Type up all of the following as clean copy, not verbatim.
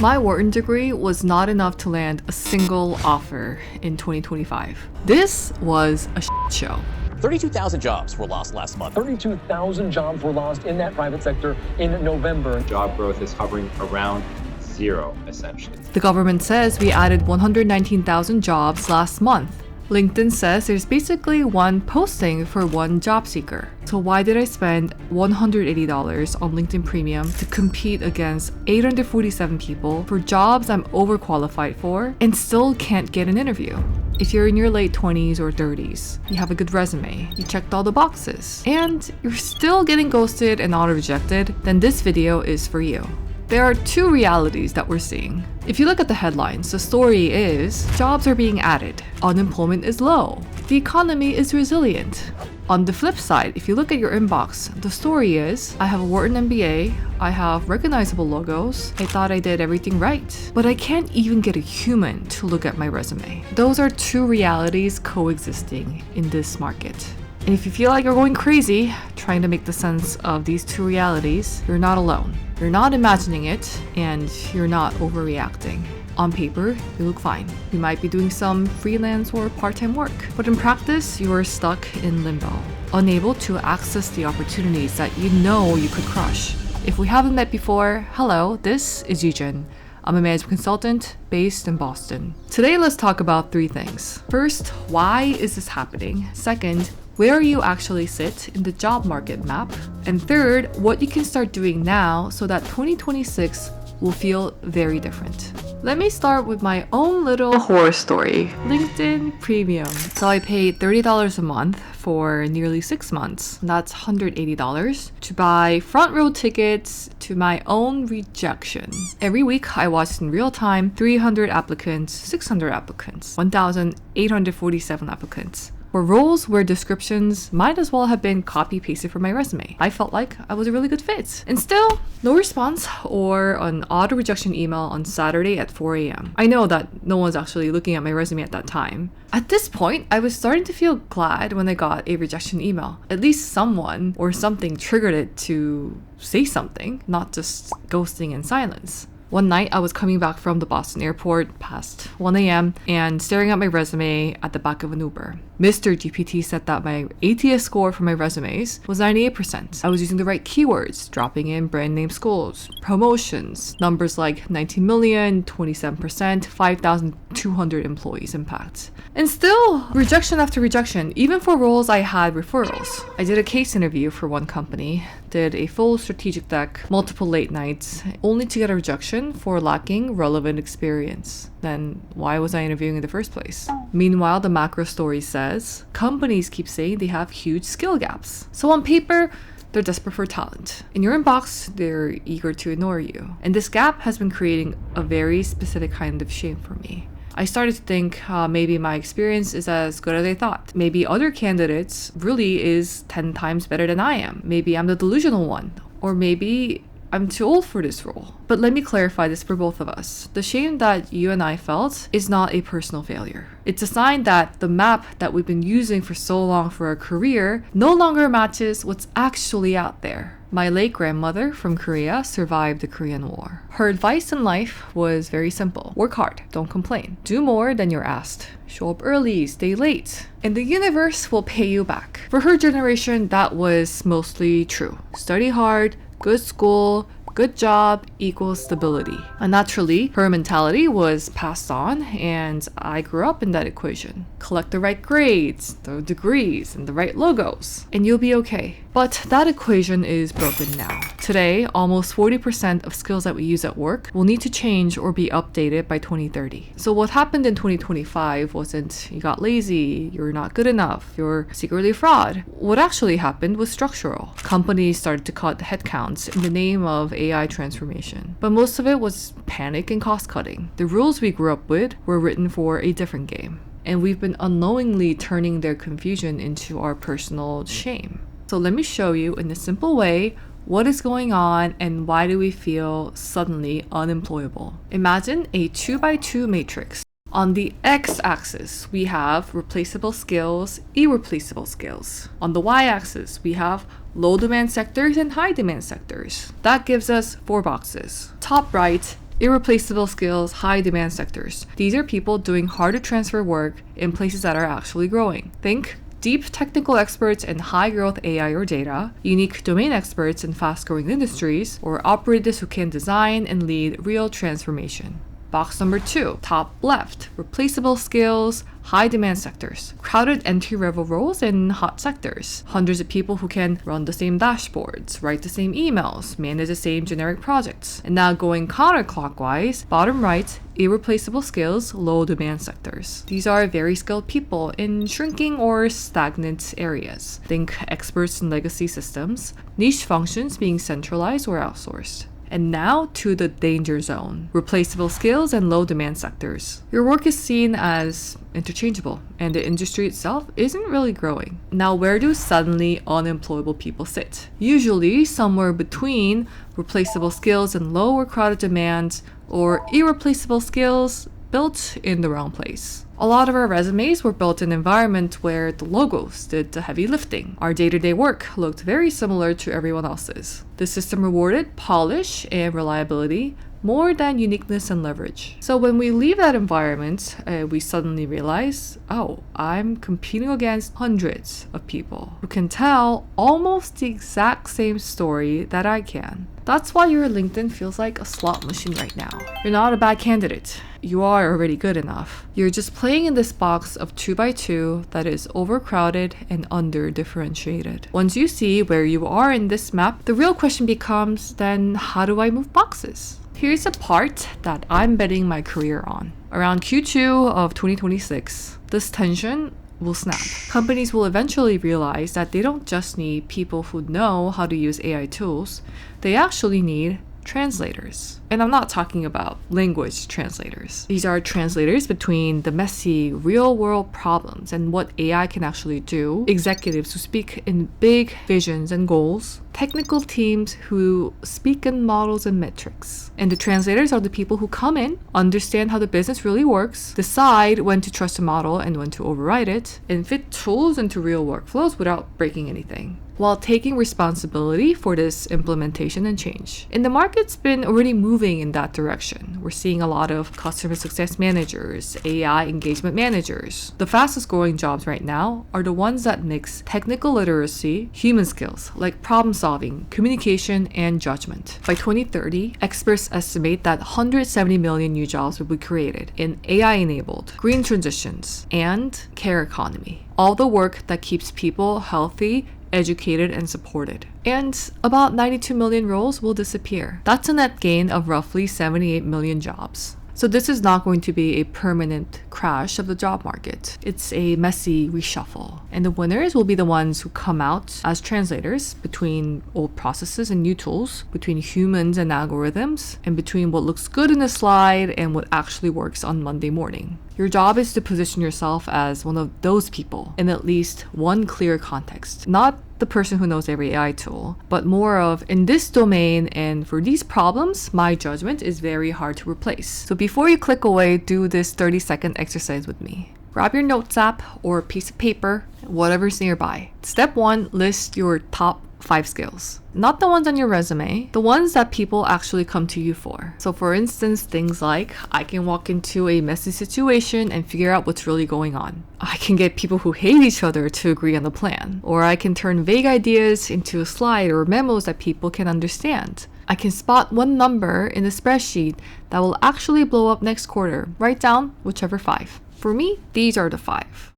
My Wharton degree was not enough to land a single offer in 2025. This was a shit show. 32,000 jobs were lost last month. 32,000 jobs were lost in that private sector in November. Job growth is hovering around zero, essentially. The government says we added 119,000 jobs last month. LinkedIn says there's basically one posting for one job seeker. So why did I spend $180 on LinkedIn Premium to compete against 847 people for jobs I'm overqualified for and still can't get an interview? If you're in your late 20s or 30s, you have a good resume, you checked all the boxes, and you're still getting ghosted and auto-rejected, then this video is for you. There are two realities that we're seeing. If you look at the headlines, the story is jobs are being added, unemployment is low, the economy is resilient. On the flip side, if you look at your inbox, the story is I have a Wharton MBA, I have recognizable logos, I thought I did everything right, but I can't even get a human to look at my resume. Those are two realities coexisting in this market. And if you feel like you're going crazy trying to make the sense of these two realities, you're not alone. You're not imagining it, and you're not overreacting. On paper, you look fine. You might be doing some freelance or part-time work, but in practice, you are stuck in limbo, unable to access the opportunities that you know you could crush. If we haven't met before, hello, this is Yujin. I'm a management consultant based in Boston. Today, let's talk about three things. First, why is this happening? Second, where you actually sit in the job market map. And third, what you can start doing now so that 2026 will feel very different. Let me start with my own little horror story, LinkedIn Premium. So I paid $30 a month for nearly 6 months. That's $180 to buy front row tickets to my own rejection. Every week I watched in real time 300 applicants, 600 applicants, 1,847 applicants, for roles where descriptions might as well have been copy-pasted from my resume. I felt like I was a really good fit. And still, no response or an auto rejection email on Saturday at 4 a.m. I know that no one's actually looking at my resume at that time. At this point, I was starting to feel glad when I got a rejection email. At least someone or something triggered it to say something, not just ghosting in silence. One night, I was coming back from the Boston airport past 1 a.m. and staring at my resume at the back of an Uber. Mr. GPT said that my ATS score for my resumes was 98%. I was using the right keywords, dropping in brand name schools, promotions, numbers like 19 million, 27%, 5,200 employees impact. And still, rejection after rejection, even for roles I had referrals. I did a case interview for one company, did a full strategic deck, multiple late nights, only to get a rejection for lacking relevant experience. Then why was I interviewing in the first place? Meanwhile, the macro story says companies keep saying they have huge skill gaps. So on paper, they're desperate for talent. In your inbox, they're eager to ignore you. And this gap has been creating a very specific kind of shame for me. I started to think maybe my experience is as good as I thought. Maybe other candidates really is 10 times better than I am. Maybe I'm the delusional one. Or maybe I'm too old for this role. But let me clarify this for both of us. The shame that you and I felt is not a personal failure. It's a sign that the map that we've been using for so long for our career no longer matches what's actually out there. My late grandmother from Korea survived the Korean War. Her advice in life was very simple. Work hard, don't complain. Do more than you're asked. Show up early, stay late, and the universe will pay you back. For her generation, that was mostly true. Study hard, good school, good job equals stability. And naturally, her mentality was passed on, and I grew up in that equation. Collect the right grades, the degrees, and the right logos, and you'll be okay. But that equation is broken now. Today, almost 40% of skills that we use at work will need to change or be updated by 2030. So what happened in 2025 wasn't you got lazy, you're not good enough, you're secretly a fraud. What actually happened was structural. Companies started to cut headcounts in the name of AI transformation. But most of it was panic and cost cutting. The rules we grew up with were written for a different game. And we've been unknowingly turning their confusion into our personal shame. So let me show you in a simple way what is going on and why do we feel suddenly unemployable. Imagine a 2x2 matrix. On the x-axis, we have replaceable skills, irreplaceable skills. On the y-axis, we have low demand sectors and high demand sectors. That gives us 4 boxes. Top right Irreplaceable skills, high demand sectors. These are people doing hard to transfer work in places that are actually growing. Think deep technical experts in high growth AI or data, unique domain experts in fast growing industries, or operators who can design and lead real transformation. Box number 2, top left, replaceable skills, high demand sectors, crowded entry-level roles in hot sectors, hundreds of people who can run the same dashboards, write the same emails, manage the same generic projects. And now going counterclockwise, bottom right, irreplaceable skills, low demand sectors. These are very skilled people in shrinking or stagnant areas. Think experts in legacy systems, niche functions being centralized or outsourced. And now to the danger zone, replaceable skills and low demand sectors. Your work is seen as interchangeable and the industry itself isn't really growing. Now where do suddenly unemployable people sit? Usually somewhere between replaceable skills and low or crowded demand, or irreplaceable skills built in the wrong place. A lot of our resumes were built in an environment where the logos did the heavy lifting. Our day-to-day work looked very similar to everyone else's. The system rewarded polish and reliability more than uniqueness and leverage. So when we leave that environment, we suddenly realize, oh, I'm competing against hundreds of people who can tell almost the exact same story that I can. That's why your LinkedIn feels like a slot machine right now. You're not a bad candidate. You are already good enough. You're just playing in this box of 2x2 that is overcrowded and under-differentiated. Once you see where you are in this map, the real question becomes, then how do I move boxes? Here's the part that I'm betting my career on. Around Q2 of 2026, this tension will snap. Companies will eventually realize that they don't just need people who know how to use AI tools, they actually need translators. And I'm not talking about language translators. These are translators between the messy real-world problems and what AI can actually do, executives who speak in big visions and goals, technical teams who speak in models and metrics. And the translators are the people who come in, understand how the business really works, decide when to trust a model and when to override it, and fit tools into real workflows without breaking anything, while taking responsibility for this implementation and change. And the market's been already moving in that direction. We're seeing a lot of customer success managers, AI engagement managers. The fastest growing jobs right now are the ones that mix technical literacy, human skills like problem solving, communication, and judgment. By 2030, experts estimate that 170 million new jobs will be created in AI-enabled, green transitions, and care economy. All the work that keeps people healthy, educated, and supported. And about 92 million roles will disappear. That's a net gain of roughly 78 million jobs. So this is not going to be a permanent crash of the job market. It's a messy reshuffle. And the winners will be the ones who come out as translators between old processes and new tools, between humans and algorithms, and between what looks good in a slide and what actually works on Monday morning. Your job is to position yourself as one of those people in at least one clear context. Not the person who knows every AI tool, but more of, in this domain and for these problems, my judgment is very hard to replace. So before you click away, do this 30-second exercise with me. Grab your notes app or a piece of paper, whatever's nearby. Step 1, list your top 5 skills. Not the ones on your resume, the ones that people actually come to you for. So for instance, things like, I can walk into a messy situation and figure out what's really going on. I can get people who hate each other to agree on the plan. Or I can turn vague ideas into a slide or memos that people can understand. I can spot one number in a spreadsheet that will actually blow up next quarter. Write down whichever 5. For me, these are the 5.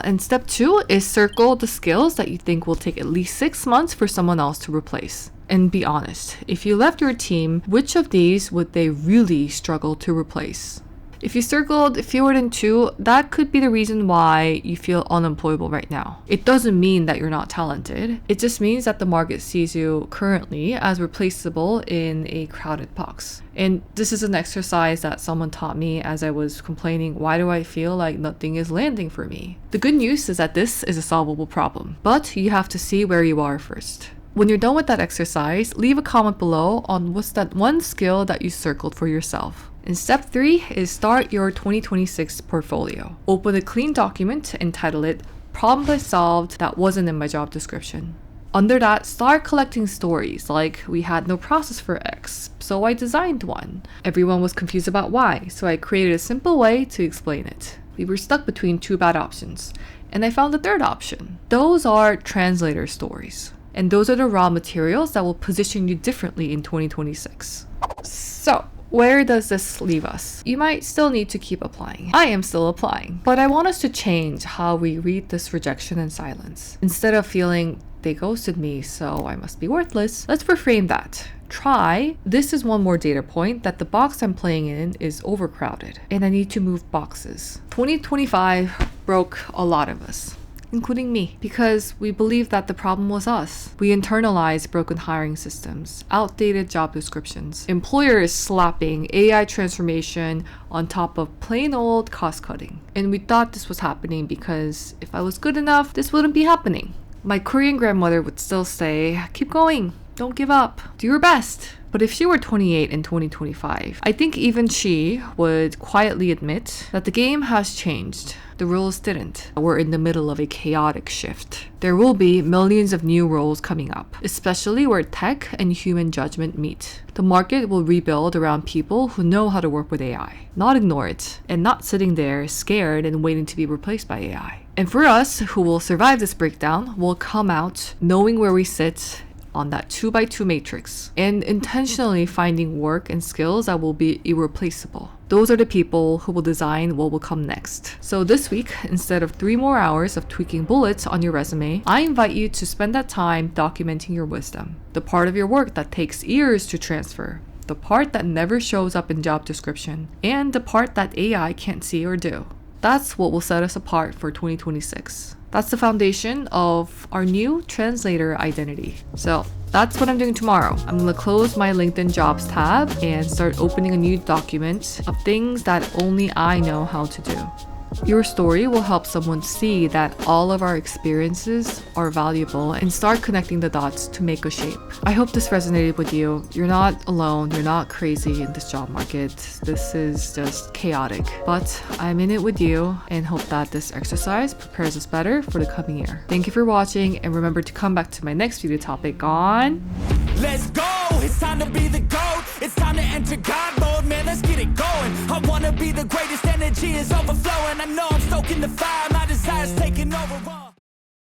And step 2 is circle the skills that you think will take at least 6 months for someone else to replace. And be honest, if you left your team, which of these would they really struggle to replace? If you circled fewer than 2, that could be the reason why you feel unemployable right now. It doesn't mean that you're not talented. It just means that the market sees you currently as replaceable in a crowded box. And this is an exercise that someone taught me as I was complaining, why do I feel like nothing is landing for me? The good news is that this is a solvable problem, but you have to see where you are first. When you're done with that exercise, leave a comment below on what's that one skill that you circled for yourself. And step 3 is start your 2026 portfolio. Open a clean document and title it Problem I Solved That Wasn't in My Job Description. Under that, start collecting stories like we had no process for X, so I designed one. Everyone was confused about Y, so I created a simple way to explain it. We were stuck between two bad options, and I found the third option. Those are translator stories. And those are the raw materials that will position you differently in 2026. So, where does this leave us? You might still need to keep applying. I am still applying. But I want us to change how we read this rejection and silence. Instead of feeling, they ghosted me, so I must be worthless, let's reframe that. Try, this is one more data point that the box I'm playing in is overcrowded, and I need to move boxes. 2025 broke a lot of us, including me, because we believed that the problem was us. We internalized broken hiring systems, outdated job descriptions, employers slapping AI transformation on top of plain old cost cutting. And we thought this was happening because if I was good enough, this wouldn't be happening. My Korean grandmother would still say, keep going, don't give up, do your best. But if she were 28 in 2025, I think even she would quietly admit that the game has changed. The rules didn't. We're in the middle of a chaotic shift. There will be millions of new roles coming up, especially where tech and human judgment meet. The market will rebuild around people who know how to work with AI, not ignore it, and not sitting there scared and waiting to be replaced by AI. And for us who will survive this breakdown, we'll come out knowing where we sit on that 2x2 matrix and intentionally finding work and skills that will be irreplaceable. Those are the people who will design what will come next. So this week, instead of 3 more hours of tweaking bullets on your resume, I invite you to spend that time documenting your wisdom, the part of your work that takes years to transfer, the part that never shows up in job description, and the part that AI can't see or do. That's what will set us apart for 2026. That's the foundation of our new translator identity. So that's what I'm doing tomorrow. I'm gonna close my LinkedIn jobs tab and start opening a new document of things that only I know how to do. Your story will help someone see that all of our experiences are valuable and start connecting the dots to make a shape. I hope this resonated with you. You're not alone. You're not crazy in this job market. This is just chaotic. But I'm in it with you and hope that this exercise prepares us better for the coming year. Thank you for watching, and remember to come back to my next video topic on... Let's go, it's time to be the GOAT. It's time to enter God mode, man, let's get it going. I wanna be the greatest, energy is overflowing. I know I'm stoking the fire, my desire's taking